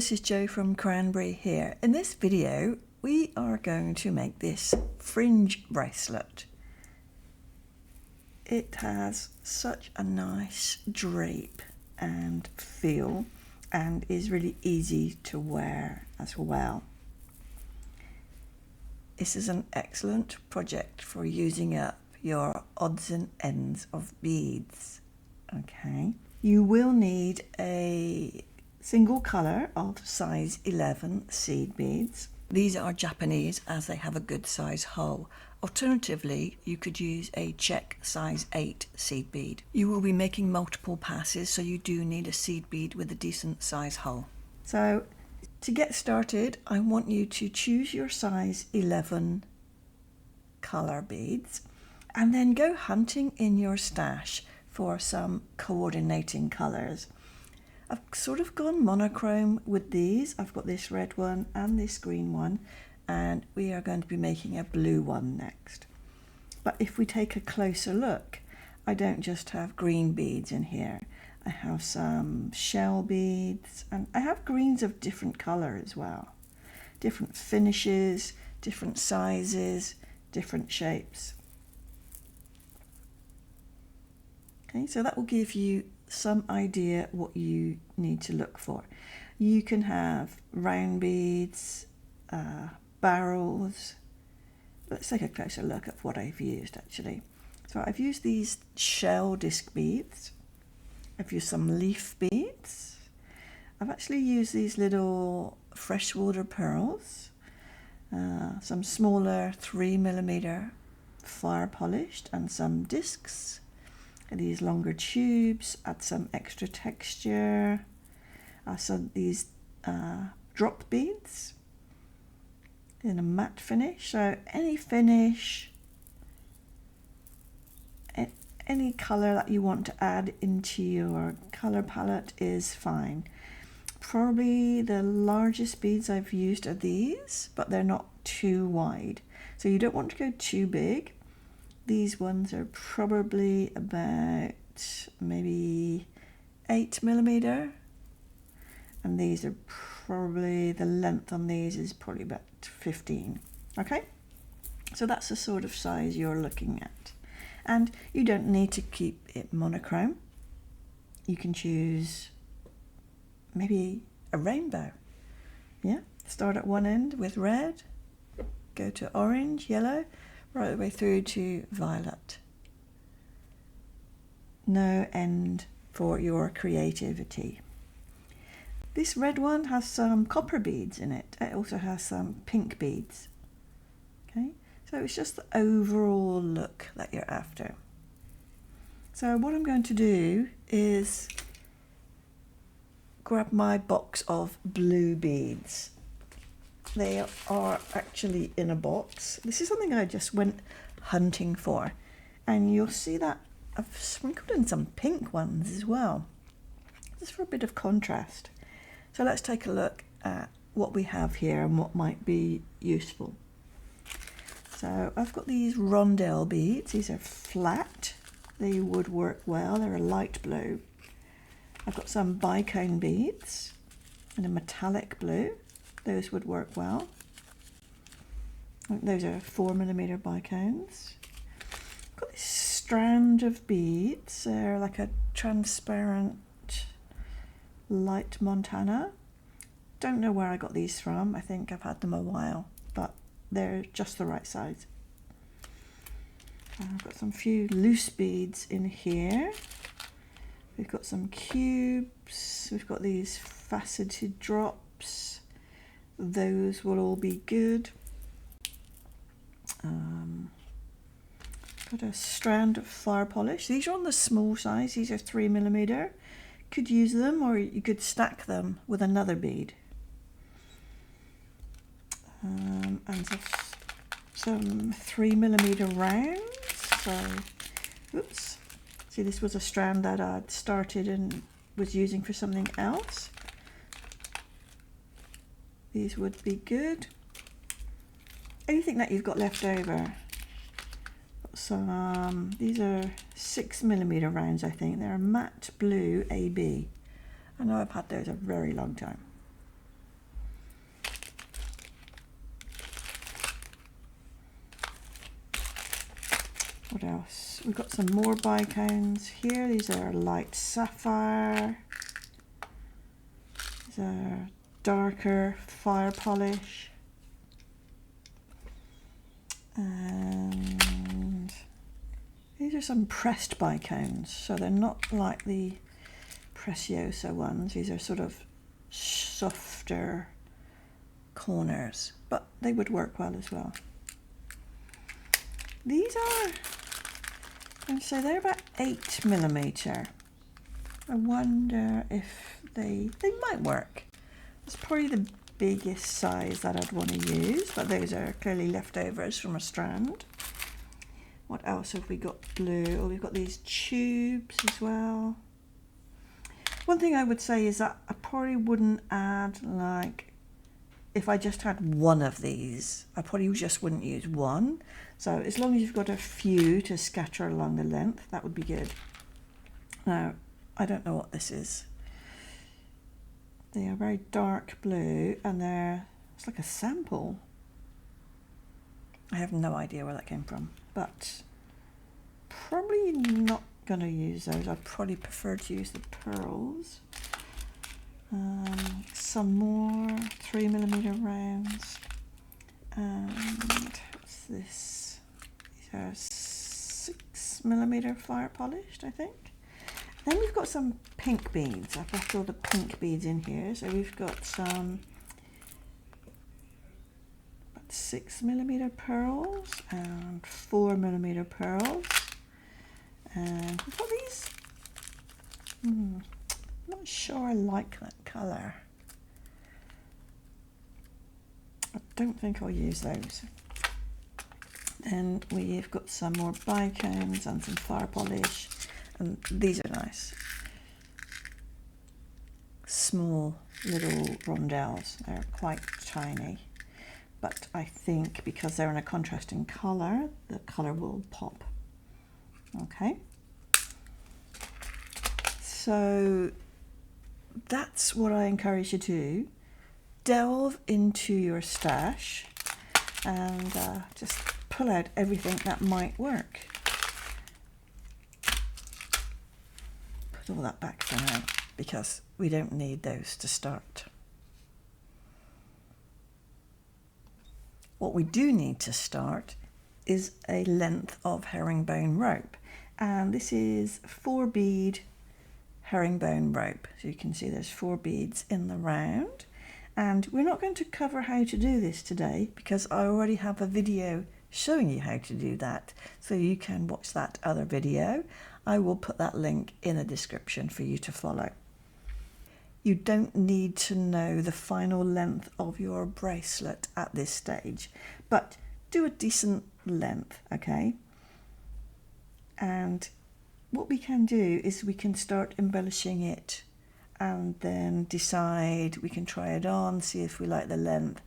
this is Jo from Cranberry here. In this video we are going to make this fringe bracelet. It has such a nice drape and feel and is really easy to wear as well. This is an excellent project for using up your odds and ends of beads. Okay, you will need a single colour of size 11 seed beads. These are Japanese as they have a good size hull. Alternatively, you could use a Czech size 8 seed bead. You will be making multiple passes, so you do need a seed bead with a decent size hull. So to get started, I want you to choose your size 11 colour beads and then go hunting in your stash for some coordinating colours. I've sort of gone monochrome with these. I've got this red one and this green one, and we are going to be making a blue one next. But if we take a closer look, I don't just have green beads in here. I have some shell beads, and I have greens of different colour as well. Different finishes, different sizes, different shapes. Okay, so that will give you some idea what you need to look for. You can have round beads, barrels. Let's take a closer look at what I've used actually. So I've used these shell disc beads. I've used some leaf beads. I've actually used these little freshwater pearls, some smaller 3mm fire polished, and some discs. These longer tubes, add some extra texture. So these drop beads in a matte finish. So any finish, any colour that you want to add into your colour palette is fine. Probably the largest beads I've used are these, but they're not too wide. So you don't want to go too big. These ones are probably about maybe 8mm, and these are probably, the length on these is probably about 15. Okay, so that's the sort of size you're looking at, and you don't need to keep it monochrome. You can choose maybe a rainbow. Yeah, start at one end with red, go to orange, yellow, right the way through to violet. No end for your creativity. This red one has some copper beads in it. It also has some pink beads. Okay, so it's just the overall look that you're after. So what I'm going to do is grab my box of blue beads. They are actually in a box. This is something I just went hunting for, and you'll see that I've sprinkled in some pink ones as well, just for a bit of contrast. So let's take a look at what we have here and what might be useful. So I've got these rondelle beads. These are flat. They would work well. They're a light blue. I've got some bicone beads in a metallic blue. Those would work well. Those are 4mm bicones. I've got this strand of beads. They're like a transparent light Montana. Don't know where I got these from. I think I've had them a while, but they're just the right size. I've got some few loose beads in here. We've got some cubes. We've got these faceted drops. Those will all be good. Got a strand of fire polish. These are on the small size. These are 3mm. Could use them, or you could stack them with another bead. And some 3mm rounds. So, oops. See, this was a strand that I'd started and was using for something else. These would be good. Anything that you've got left over. Some, these are 6mm rounds, I think. They're a matte blue AB. I know I've had those a very long time. What else? We've got some more bicones here. These are light sapphire. These are darker fire polish. And these are some pressed bicones. So they're not like the Preciosa ones. These are sort of softer corners, but they would work well as well. These are, I'd say they're about 8mm. I wonder if they might work. It's probably the biggest size that I'd want to use, but those are clearly leftovers from a strand. What else have we got blue? Oh, we've got these tubes as well. One thing I would say is that I probably wouldn't add, like, if I just had one of these, I probably just wouldn't use one. So as long as you've got a few to scatter along the length, that would be good. Now, I don't know what this is. They are very dark blue and it's like a sample. I have no idea where that came from, but probably not going to use those. I'd probably prefer to use the pearls. Some more 3mm rounds. And what's this? These are 6mm fire polished, I think. Then we've got some pink beads. I've left all the pink beads in here. So we've got some 6mm pearls and 4mm pearls. And we've got these. I'm not sure I like that colour. I don't think I'll use those. Then we've got some more bicones and some fire polish. And these are nice. Small little rondelles. They're quite tiny. But I think because they're in a contrasting colour, the colour will pop. Okay. So that's what I encourage you to do. Delve into your stash and just pull out everything that might work. Put all that back for now because we don't need those to start. What we do need to start is a length of herringbone rope, and this is 4 bead herringbone rope. So you can see there's 4 beads in the round, and we're not going to cover how to do this today because I already have a video showing you how to do that, so you can watch that other video. I will put that link in the description for you to follow. You don't need to know the final length of your bracelet at this stage, but do a decent length, okay? And what we can do is we can start embellishing it and then decide, we can try it on, see if we like the length,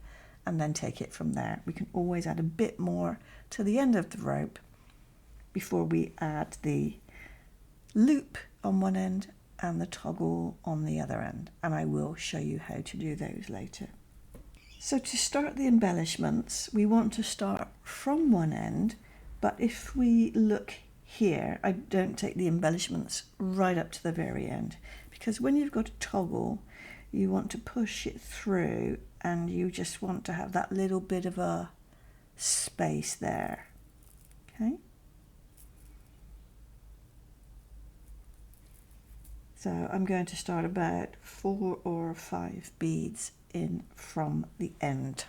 and then take it from there. We can always add a bit more to the end of the rope before we add the loop on one end and the toggle on the other end, and I will show you how to do those later. So to start the embellishments, we want to start from one end, but if we look here, I don't take the embellishments right up to the very end, because when you've got a toggle, you want to push it through and you just want to have that little bit of a space there, okay? So I'm going to start about 4 or 5 beads in from the end.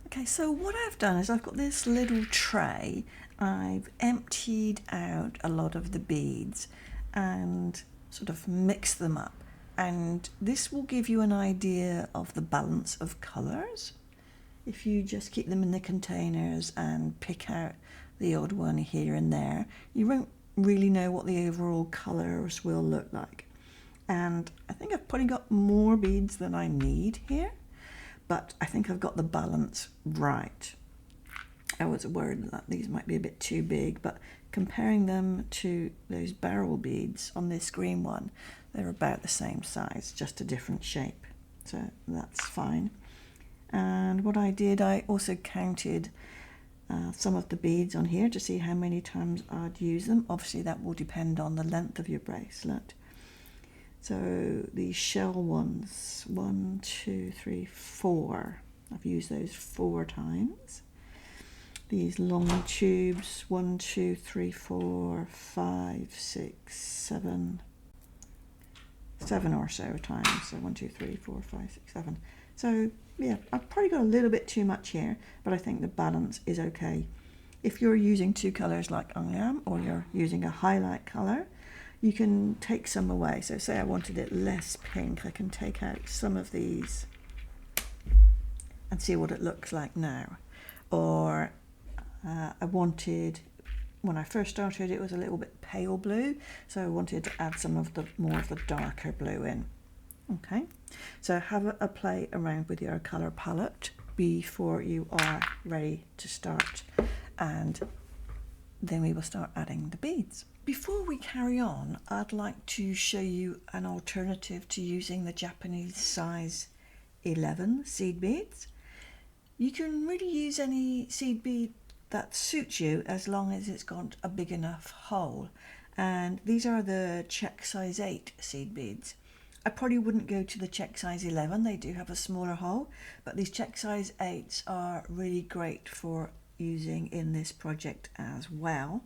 Okay, so what I've done is I've got this little tray. I've emptied out a lot of the beads and sort of mixed them up. And this will give you an idea of the balance of colours. If you just keep them in the containers and pick out the odd one here and there, you won't really know what the overall colours will look like. And I think I've probably got more beads than I need here, but I think I've got the balance right. I was worried that these might be a bit too big, but comparing them to those barrel beads on this green one, they're about the same size, just a different shape. So that's fine. And what I did, I also counted some of the beads on here to see how many times I'd use them. Obviously that will depend on the length of your bracelet. So these shell ones, 1, 2, 3, 4. I've used those 4 times. These long tubes, 1, 2, 3, 4, 5, 6, 7 or so times. So 1, 2, 3, 4, 5, 6, 7. So yeah, I've probably got a little bit too much here, but I think the balance is okay. If you're using 2 colours like I am, or you're using a highlight colour, you can take some away. So say I wanted it less pink, I can take out some of these and see what it looks like now. Or I wanted, when I first started, it was a little bit pale blue, so I wanted to add some of the more of the darker blue in. Okay, so have a play around with your colour palette before you are ready to start, and then we will start adding the beads. Before we carry on, I'd like to show you an alternative to using the Japanese size 11 seed beads. You can really use any seed bead that suits you as long as it's got a big enough hole, and these are the check size 8 seed beads. I probably wouldn't go to the check size 11, they do have a smaller hole, but these check size 8s are really great for using in this project as well.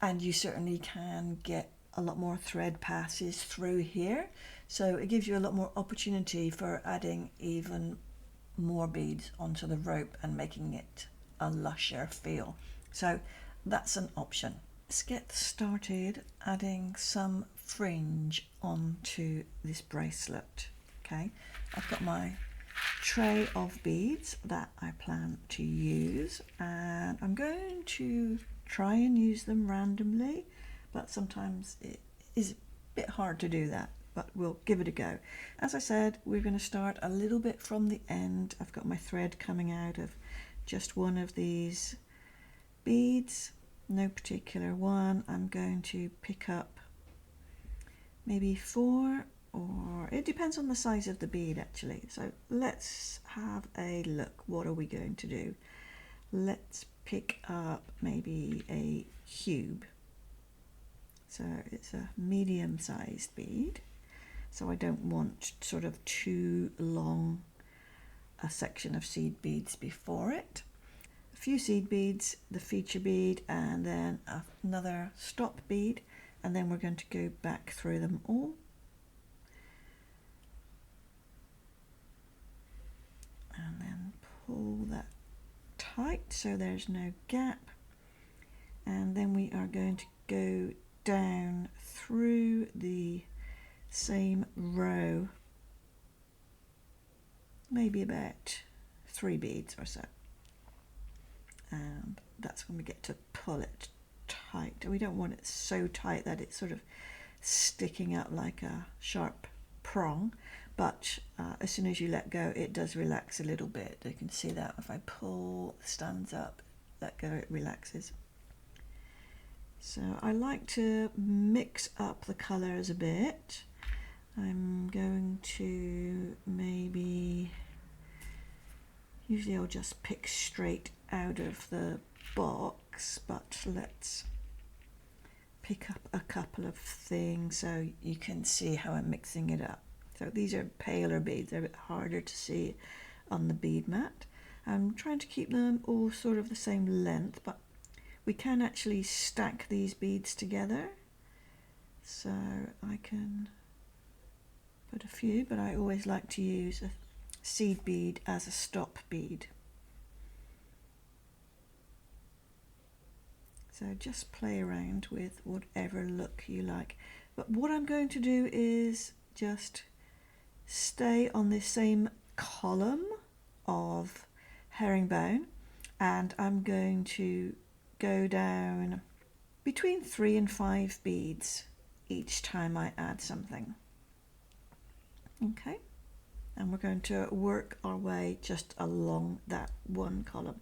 And you certainly can get a lot more thread passes through here, so it gives you a lot more opportunity for adding even more beads onto the rope and making it a lusher feel. So that's an option. Let's get started adding some fringe onto this bracelet. Okay, I've got my tray of beads that I plan to use, and I'm going to try and use them randomly, but sometimes it is a bit hard to do that, but we'll give it a go. As I said, we're going to start a little bit from the end. I've got my thread coming out of just one of these beads, no particular one. I'm going to pick up maybe 4, or it depends on the size of the bead actually. So let's have a look. What are we going to do? Let's pick up maybe a cube. So it's a medium sized bead, so I don't want sort of too long a section of seed beads before it. A few seed beads, the feature bead, and then another stop bead, and then we're going to go back through them all. And then pull that tight so there's no gap, and then we are going to go down through the same row, maybe about 3 beads or so, and that's when we get to pull it tight. We don't want it so tight that it's sort of sticking up like a sharp prong, but as soon as you let go it does relax a little bit. You can see that if I pull the strands up, let go, it relaxes. So I like to mix up the colours a bit. I'm going to maybe, usually I'll just pick straight out of the box, but let's pick up a couple of things so you can see how I'm mixing it up. So these are paler beads, they're a bit harder to see on the bead mat. I'm trying to keep them all sort of the same length, but we can actually stack these beads together. So I can put a few, but I always like to use a seed bead as a stop bead. So just play around with whatever look you like. But what I'm going to do is just stay on this same column of herringbone, and I'm going to go down between 3 and 5 beads each time I add something. Okay, and we're going to work our way just along that one column.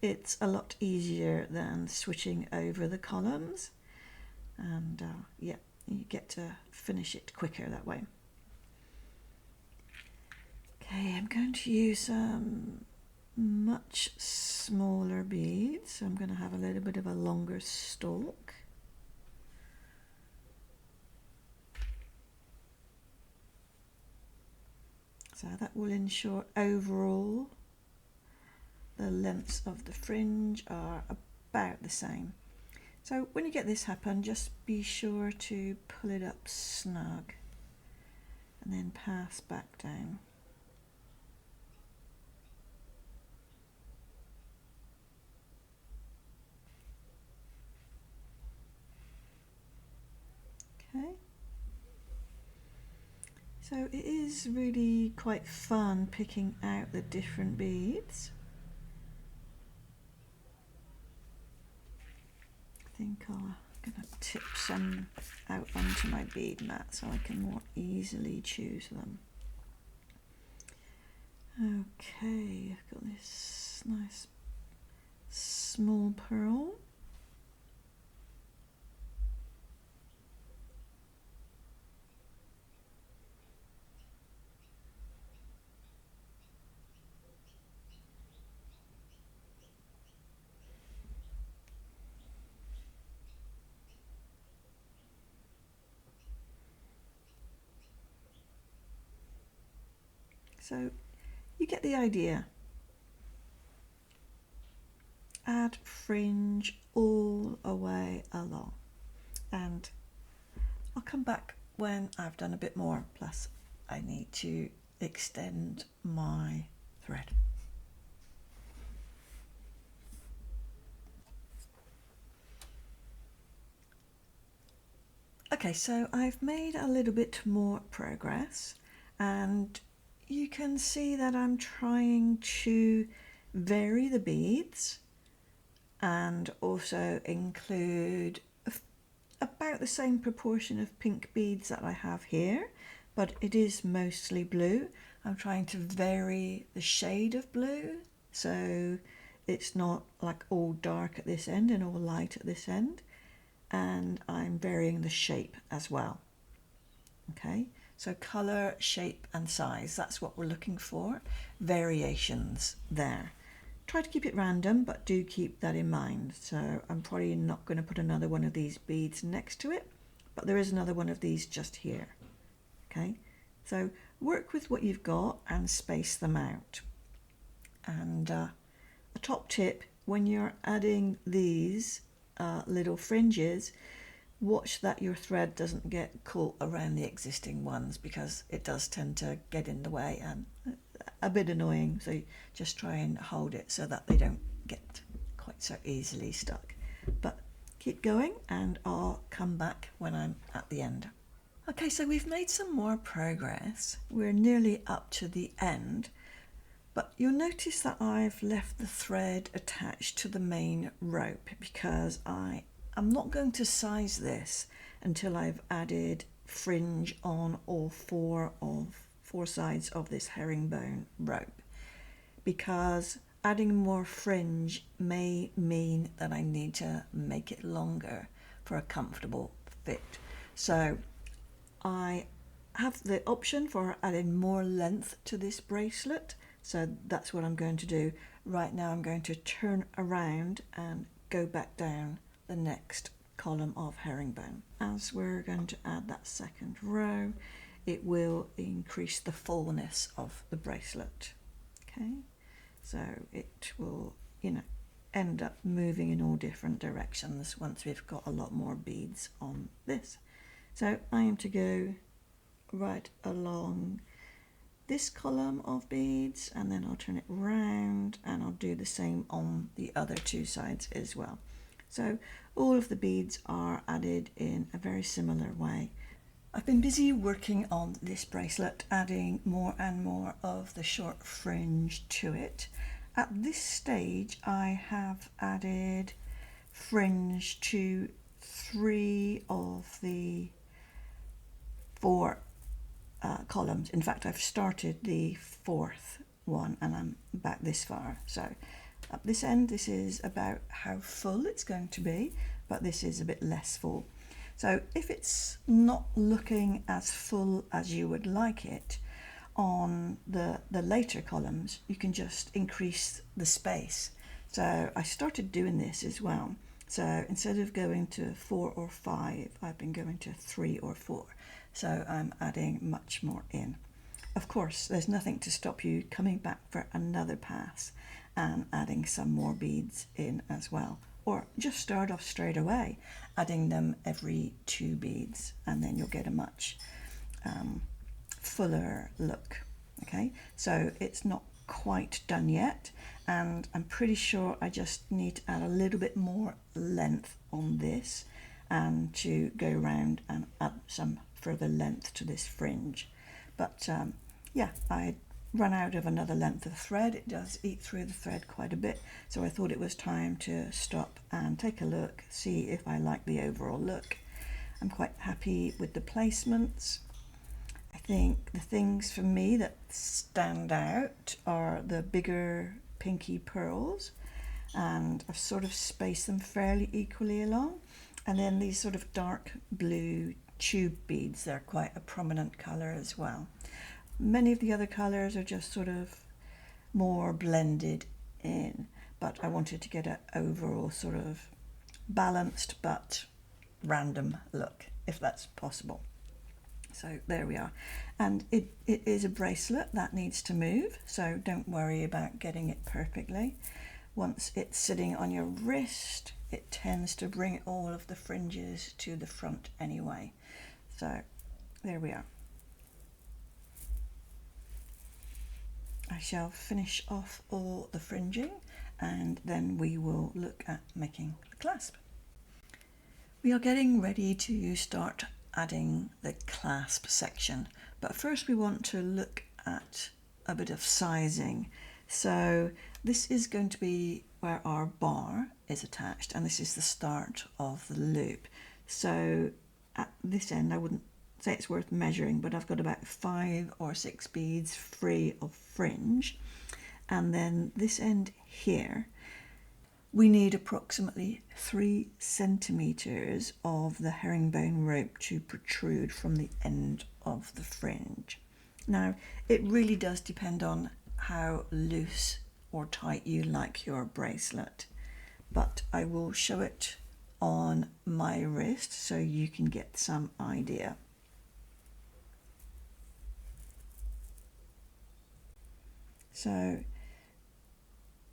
It's a lot easier than switching over the columns, and yeah, you get to finish it quicker that way. Okay, I'm going to use much smaller beads, so I'm going to have a little bit of a longer stalk. So that will ensure overall the lengths of the fringe are about the same. So when you get this happen, just be sure to pull it up snug and then pass back down. Okay. So it is really quite fun picking out the different beads. I think I'm going to tip some out onto my bead mat so I can more easily choose them. Okay, I've got this nice small pearl. So you get the idea. Add fringe all the way along, and I'll come back when I've done a bit more, plus I need to extend my thread. Okay, so I've made a little bit more progress, and you can see that I'm trying to vary the beads and also include about the same proportion of pink beads that I have here, but it is mostly blue. I'm trying to vary the shade of blue so it's not like all dark at this end and all light at this end, and I'm varying the shape as well. Okay, so colour, shape and size, that's what we're looking for. Variations there. Try to keep it random, but do keep that in mind. So I'm probably not going to put another one of these beads next to it, but there is another one of these just here. Okay, so work with what you've got and space them out. And a top tip, when you're adding these little fringes, watch that your thread doesn't get caught around the existing ones, because it does tend to get in the way and a bit annoying. So just try and hold it so that they don't get quite so easily stuck. But keep going and I'll come back when I'm at the end. Okay, so we've made some more progress. We're nearly up to the end, but you'll notice that I've left the thread attached to the main rope because I'm not going to size this until I've added fringe on all four sides of this herringbone rope, because adding more fringe may mean that I need to make it longer for a comfortable fit. So I have the option for adding more length to this bracelet, so that's what I'm going to do. Right now I'm going to turn around and go back down the next column of herringbone. As we're going to add that second row, it will increase the fullness of the bracelet. Okay, so it will, end up moving in all different directions once we've got a lot more beads on this. So I am to go right along this column of beads, and then I'll turn it round and I'll do the same on the other two sides as well. So all of the beads are added in a very similar way. I've been busy working on this bracelet, adding more and more of the short fringe to it. At this stage I have added fringe to 3 of the 4 columns. In fact, I've started the 4th one and I'm back this far. So at this end, this is about how full it's going to be, but this is a bit less full. So if it's not looking as full as you would like it, on the later columns, you can just increase the space. So I started doing this as well. So instead of going to 4 or 5, I've been going to 3 or 4. So I'm adding much more in. Of course, there's nothing to stop you coming back for another pass and adding some more beads in as well. Or just start off straight away, adding them every 2 beads, and then you'll get a much fuller look. Okay, so it's not quite done yet, and I'm pretty sure I just need to add a little bit more length on this and to go around and add some further length to this fringe. But yeah, I run out of another length of thread. It does eat through the thread quite a bit, so I thought it was time to stop and take a look, see if I like the overall look. I'm quite happy with the placements. I think the things for me that stand out are the bigger pinky pearls, and I've sort of spaced them fairly equally along, and then these sort of dark blue tube beads, they're quite a prominent colour as well. Many of the other colours are just sort of more blended in, but I wanted to get an overall sort of balanced but random look, if that's possible. So there we are, and it is a bracelet that needs to move, so don't worry about getting it perfectly. Once it's sitting on your wrist, it tends to bring all of the fringes to the front anyway. So there we are. I shall finish off all the fringing and then we will look at making the clasp. We are getting ready to start adding the clasp section, but first we want to look at a bit of sizing. So this is going to be where our bar is attached, and this is the start of the loop. So at this end, I wouldn't say it's worth measuring, but I've got about 5 or 6 beads free of fringe, and then this end here we need approximately 3 centimeters of the herringbone rope to protrude from the end of the fringe. Now it really does depend on how loose or tight you like your bracelet, but I will show it on my wrist so you can get some idea. So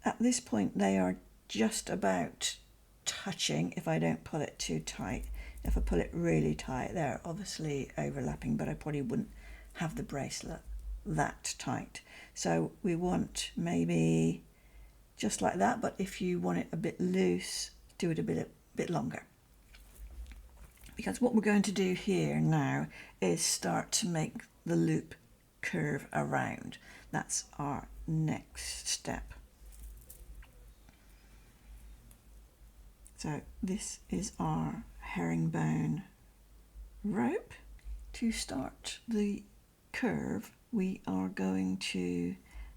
at this point they are just about touching if I don't pull it too tight. If I pull it really tight, they're obviously overlapping, but I probably wouldn't have the bracelet that tight. So we want maybe just like that, but if you want it a bit loose, do it a bit longer. Because what we're going to do here now is start to make the loop curve around. That's our next step. So this is our herringbone rope. To start the curve, we are going to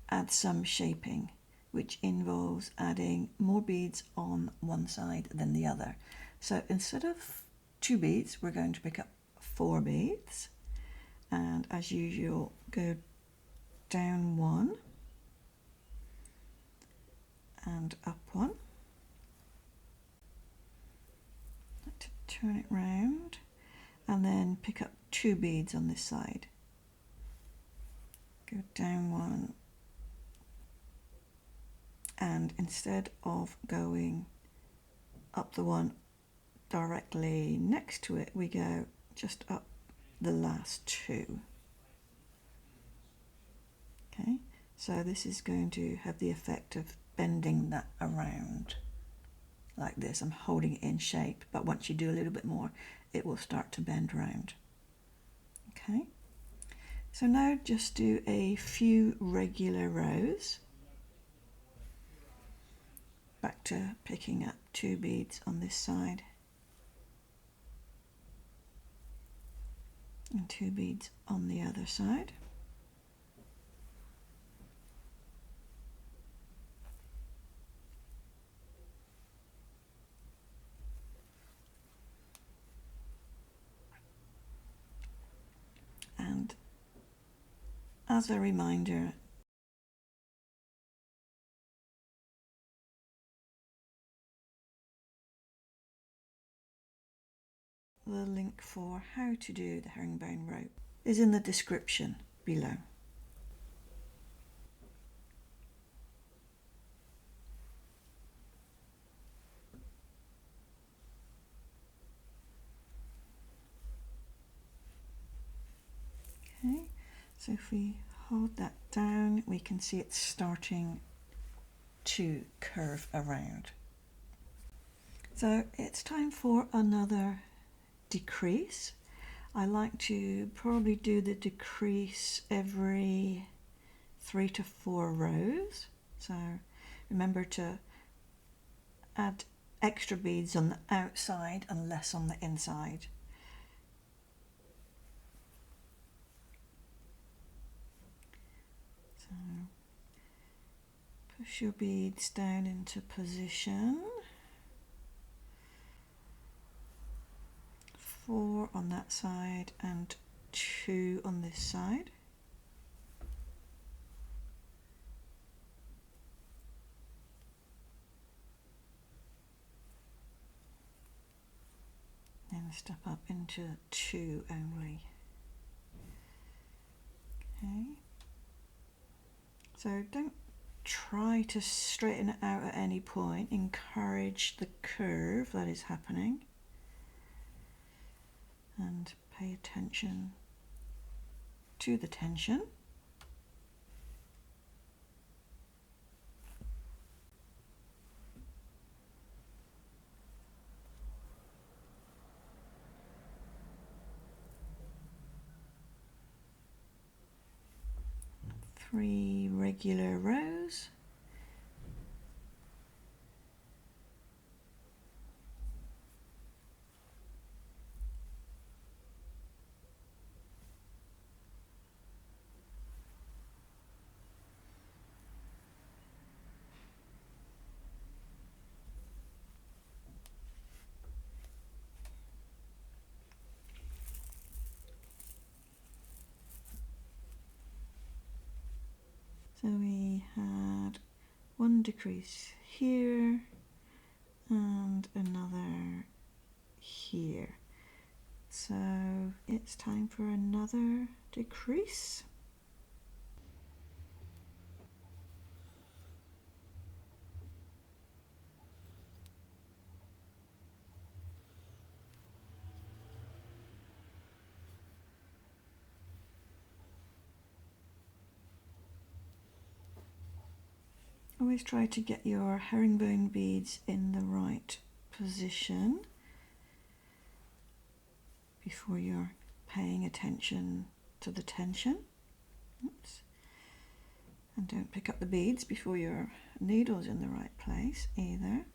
add some shaping, which involves adding more beads on one side than the other. So instead of 2 beads, we're going to pick up 4 beads, and as usual, go down 1 and up 1. To turn it round, and then pick up 2 beads on this side. Go down 1, and instead of going up the one directly next to it, we go just up the last 2. Okay, so this is going to have the effect of bending that around like this. I'm holding it in shape, but once you do a little bit more, it will start to bend round. Okay, so now just do a few regular rows. Back to picking up 2 beads on this side and 2 beads on the other side. And as a reminder, the link for how to do the herringbone rope is in the description below. Okay, so if we hold that down, we can see it's starting to curve around. So it's time for another decrease. I like to probably do the decrease every 3 to 4 rows. So remember to add extra beads on the outside and less on the inside. So push your beads down into position. 4 on that side and 2 on this side. Then step up into 2 only. Okay. So don't try to straighten it out at any point. Encourage the curve that is happening. And pay attention to the tension. Three regular rows. So we had one decrease here and another here. So it's time for another decrease. Always try to get your herringbone beads in the right position before you're paying attention to the tension. Oops. And don't pick up the beads before your needle's in the right place either.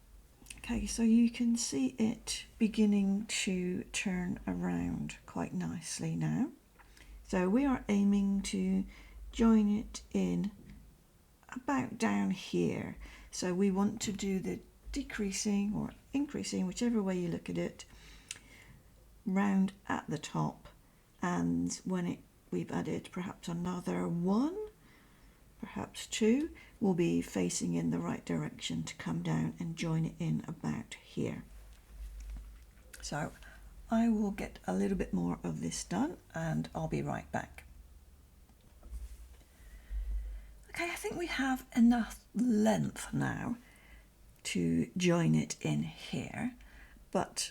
Okay, so you can see it beginning to turn around quite nicely now. So we are aiming to join it in about down here. So we want to do the decreasing or increasing, whichever way you look at it, round at the top, and when we've added perhaps another 1, perhaps 2, we'll be facing in the right direction to come down and join it in about here. So I will get a little bit more of this done and I'll be right back. Okay, I think we have enough length now to join it in here, but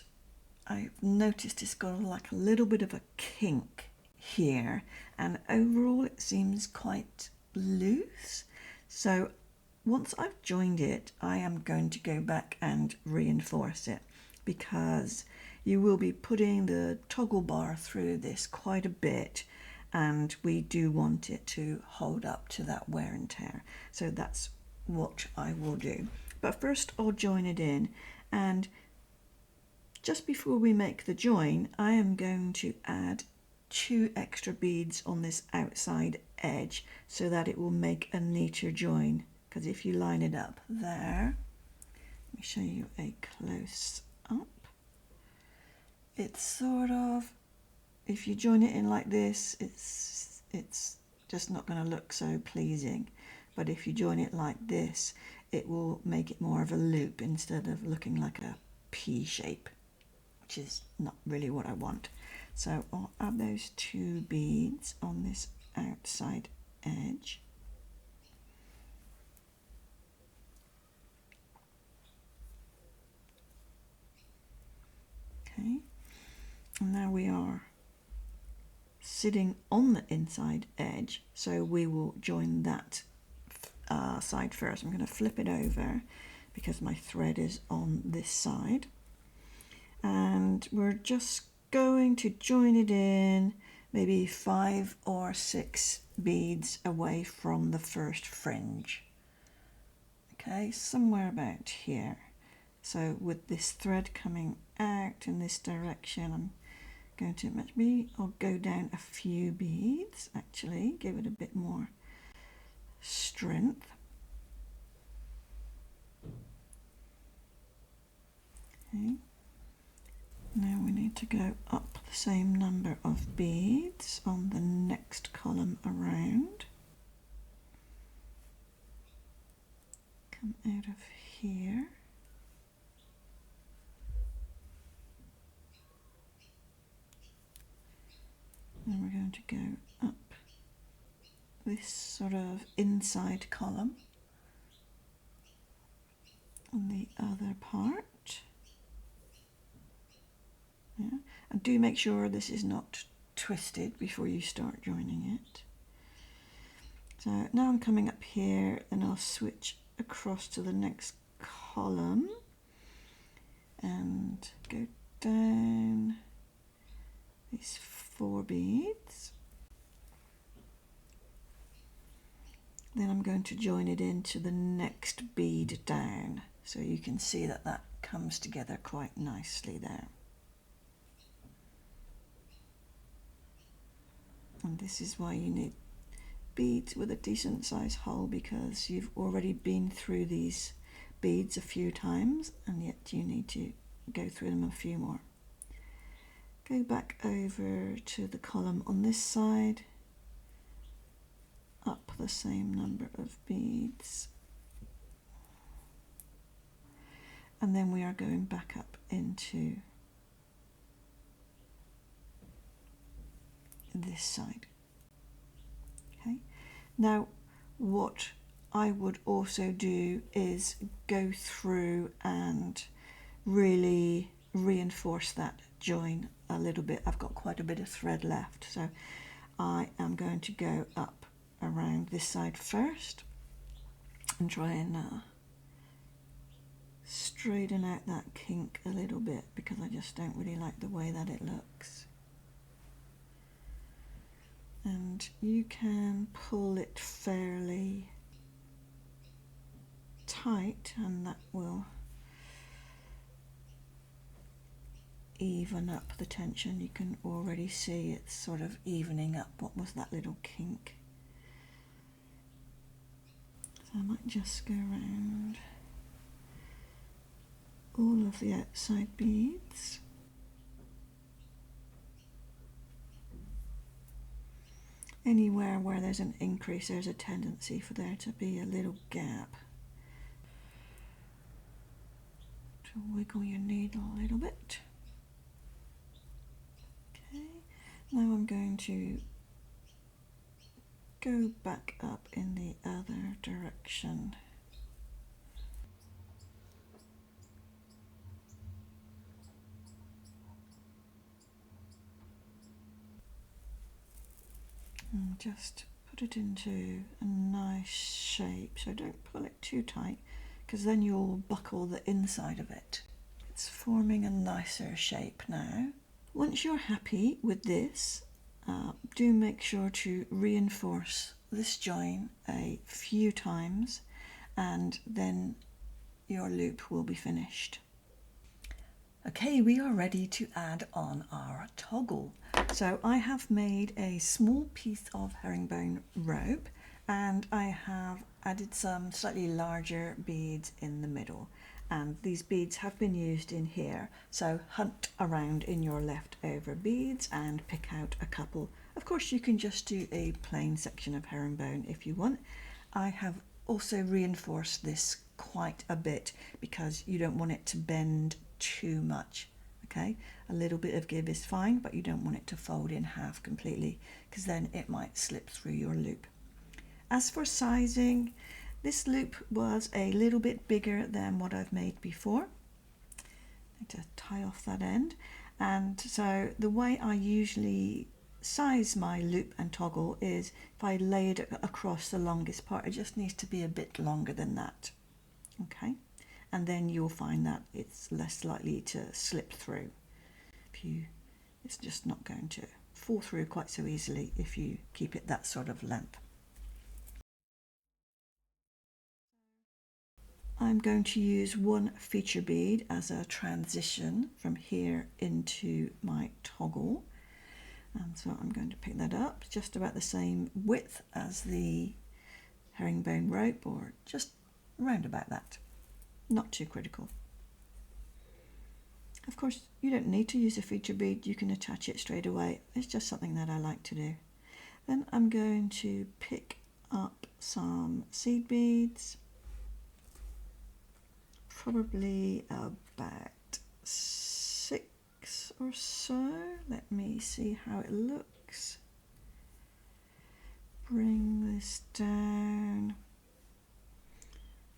I've noticed it's got like a little bit of a kink here, and overall it seems quite loose. So once I've joined it, I am going to go back and reinforce it, because you will be putting the toggle bar through this quite a bit, and we do want it to hold up to that wear and tear. So that's what I will do. But first I'll join it in, and just before we make the join, I am going to add 2 extra beads on this outside edge so that it will make a neater join. Because if you line it up there, let me show you a close up. It's sort of, if you join it in like this, it's just not going to look so pleasing. But if you join it like this, it will make it more of a loop instead of looking like a P shape, which is not really what I want. So I'll add those 2 beads on this outside edge. Okay, and now we are sitting on the inside edge, so we will join that side first. I'm going to flip it over because my thread is on this side, and we're just going to join it in maybe 5 or 6 beads away from the first fringe. Okay, somewhere about here. So with this thread coming out in this direction, I'm going to, maybe I'll go down a few beads actually, give it a bit more strength. Okay. Now we need to go up the same number of beads on the next column around. Come out of here. And we're going to go up this sort of inside column on the other part. Yeah. And do make sure this is not twisted before you start joining it. So now I'm coming up here and I'll switch across to the next column and go down these 4 beads. Then I'm going to join it into the next bead down, so you can see that that comes together quite nicely there. And this is why you need beads with a decent size hole, because you've already been through these beads a few times and yet you need to go through them a few more. Go back over to the column on this side, up the same number of beads, and then we are going back up into this side. Okay, now what I would also do is go through and really reinforce that join a little bit. I've got quite a bit of thread left, so I am going to go up around this side first and try and straighten out that kink a little bit, because I just don't really like the way that it looks. And you can pull it fairly tight and that will even up the tension. You can already see it's sort of evening up what was that little kink. So I might just go around all of the outside beads. Anywhere where there's an increase, there's a tendency for there to be a little gap. To wiggle your needle a little bit. Okay, now I'm going to go back up in the other direction. And just put it into a nice shape, so don't pull it too tight, because then you'll buckle the inside of it. It's forming a nicer shape now. Once you're happy with this, do make sure to reinforce this join a few times, and then your loop will be finished. Okay, we are ready to add on our toggle. So I have made a small piece of herringbone rope, and I have added some slightly larger beads in the middle, and these beads have been used in here, so hunt around in your leftover beads and pick out a couple Of course, you can just do a plain section of herringbone if you want. I have also reinforced this quite a bit because you don't want it to bend too much. Okay, a little bit of give is fine, but you don't want it to fold in half completely because then it might slip through your loop. As for sizing, this loop was a little bit bigger than what I've made before. I need to tie off that end. And so the way I usually size my loop and toggle is if I lay it across the longest part, it just needs to be a bit longer than that. Okay, and then you'll find that it's less likely to slip through. It's just not going to fall through quite so easily if you keep it that sort of length. I'm going to use one feature bead as a transition from here into my toggle. And so I'm going to pick that up just about the same width as the herringbone rope, or just round about that. Not too critical. Of course, you don't need to use a feature bead, you can attach it straight away. It's just something that I like to do. Then I'm going to pick up some seed beads, probably about 6 or so. Let me see how it looks. Bring this down,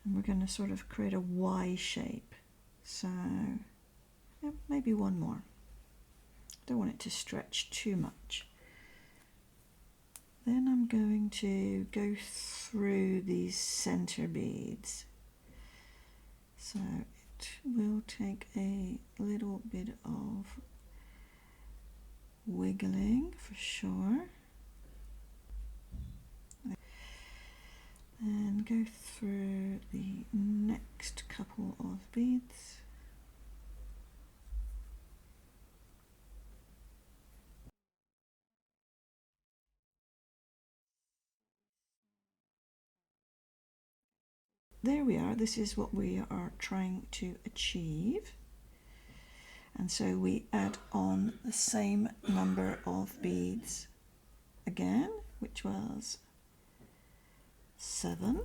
and we're going to sort of create a Y shape. So yeah, maybe one more. Don't want it to stretch too much. Then I'm going to go through these center beads. So it will take a little bit of wiggling for sure. And go through the next couple of beads. There we are. This is what we are trying to achieve. And so we add on the same number of beads again, which was 7.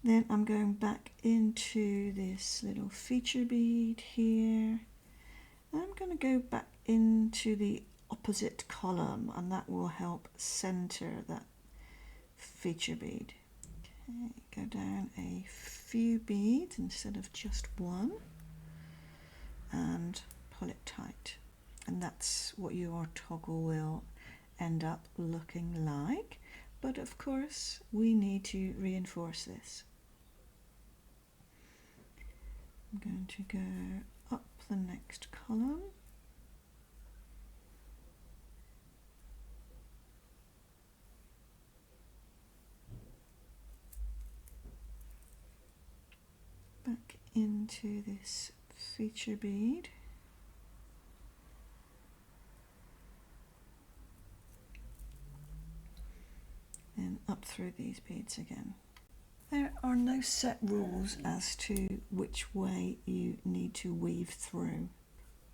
Then I'm going back into this little feature bead here. I'm going to go back into the opposite column, and that will help center that feature bead. Okay, go down a few beads instead of just one and pull it tight, and that's what your toggle will end up looking like. But of course we need to reinforce this. I'm going to go up the next column, back into this feature bead, then up through these beads again. There are no set rules as to which way you need to weave through.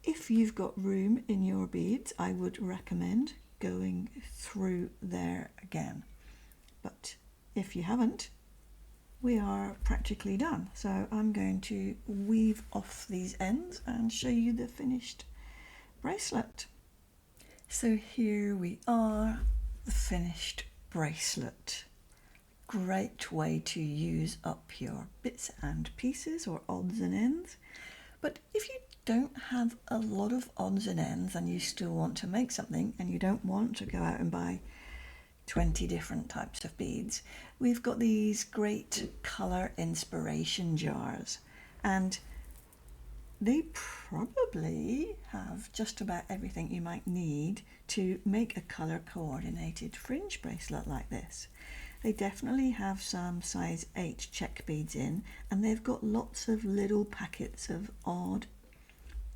If you've got room in your beads, I would recommend going through there again. But if you haven't, we are practically done. So I'm going to weave off these ends and show you the finished bracelet. So here we are, the finished bracelet. Great way to use up your bits and pieces or odds and ends. But if you don't have a lot of odds and ends and you still want to make something, and you don't want to go out and buy 20 different types of beads, we've got these great colour inspiration jars, and they probably have just about everything you might need to make a colour coordinated fringe bracelet like this. They definitely have some size 8 check beads in, and they've got lots of little packets of odd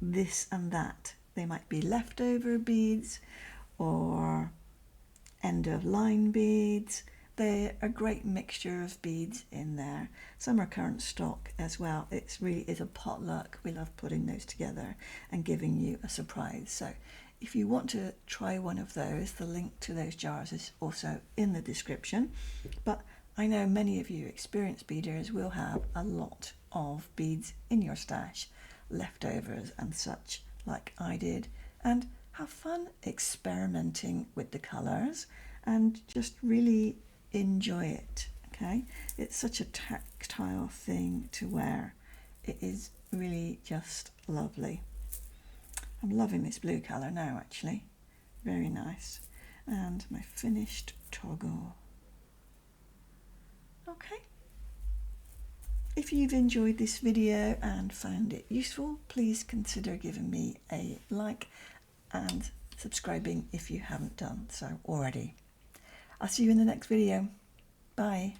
this and that. They might be leftover beads or end of line beads, they're a great mixture of beads in there. Some are current stock as well. It's really is a potluck. We love putting those together and giving you a surprise. So if you want to try one of those, the link to those jars is also in the description. But I know many of you experienced beaders will have a lot of beads in your stash, leftovers and such, like I did, and have fun experimenting with the colours and just really enjoy it. Okay, it's such a tactile thing to wear. It is really just lovely. I'm loving this blue colour now, actually. Very nice. And my finished toggle. Okay. If you've enjoyed this video and found it useful, please consider giving me a like and subscribing if you haven't done so already. I'll see you in the next video. Bye.